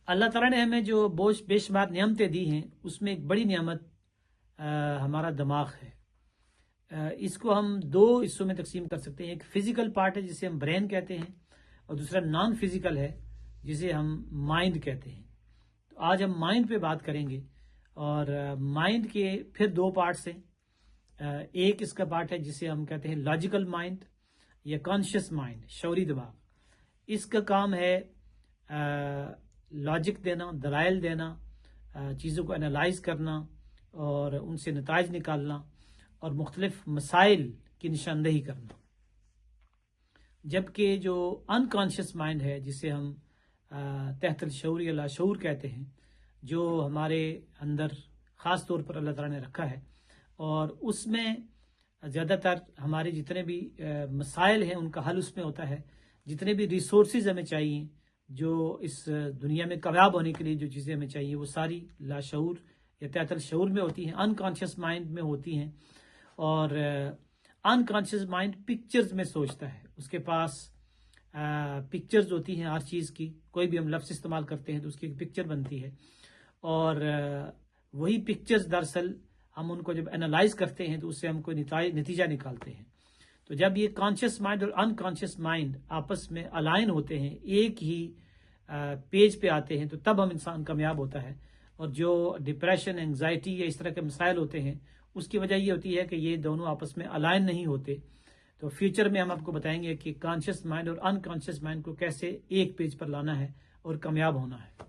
اللہ تعالیٰ نے ہمیں جو بے شمار نعمتیں دی ہیں اس میں ایک بڑی نعمت ہمارا دماغ ہے۔ اس کو ہم دو حصوں میں تقسیم کر سکتے ہیں۔ ایک فزیکل پارٹ ہے جسے ہم برین کہتے ہیں، اور دوسرا نان فزیکل ہے جسے ہم مائنڈ کہتے ہیں۔ تو آج ہم مائنڈ پہ بات کریں گے، اور مائنڈ کے پھر دو پارٹس ہیں۔ ایک اس کا پارٹ ہے جسے ہم کہتے ہیں لاجیکل مائنڈ یا کانشیس مائنڈ، شعوری دماغ۔ اس کا کام ہے لاجک دینا، دلائل دینا، چیزوں کو انالائز کرنا اور ان سے نتائج نکالنا اور مختلف مسائل کی نشاندہی کرنا۔ جبکہ جو انکانشیس مائنڈ ہے جسے ہم تحت الشعور یا لاشعور کہتے ہیں، جو ہمارے اندر خاص طور پر اللہ تعالیٰ نے رکھا ہے، اور اس میں زیادہ تر ہمارے جتنے بھی مسائل ہیں ان کا حل اس میں ہوتا ہے۔ جتنے بھی ریسورسز ہمیں چاہیے، جو اس دنیا میں کامیاب ہونے کے لیے جو چیزیں ہمیں چاہیے، وہ ساری لاشعور یا تحت الشعور میں ہوتی ہیں، انکانشیس مائنڈ میں ہوتی ہیں۔ اور انکانشیس مائنڈ پکچرز میں سوچتا ہے، اس کے پاس پکچرز ہوتی ہیں ہر چیز کی۔ کوئی بھی ہم لفظ استعمال کرتے ہیں تو اس کی ایک پکچر بنتی ہے، اور وہی پکچرز دراصل ہم ان کو جب انالائز کرتے ہیں تو اس سے ہم کوئی نتیجہ نکالتے ہیں۔ تو جب یہ کانشیس مائنڈ اور انکانشیس مائنڈ آپس میں الائن ہوتے ہیں، ایک ہی پیج پہ آتے ہیں، تو تب ہم انسان کامیاب ہوتا ہے۔ اور جو ڈپریشن، انگزائٹی یا اس طرح کے مسائل ہوتے ہیں، اس کی وجہ یہ ہوتی ہے کہ یہ دونوں آپس میں الائن نہیں ہوتے۔ تو فیوچر میں ہم آپ کو بتائیں گے کہ کانشیس مائنڈ اور انکانشیس مائنڈ کو کیسے ایک پیج پر لانا ہے اور کامیاب ہونا ہے۔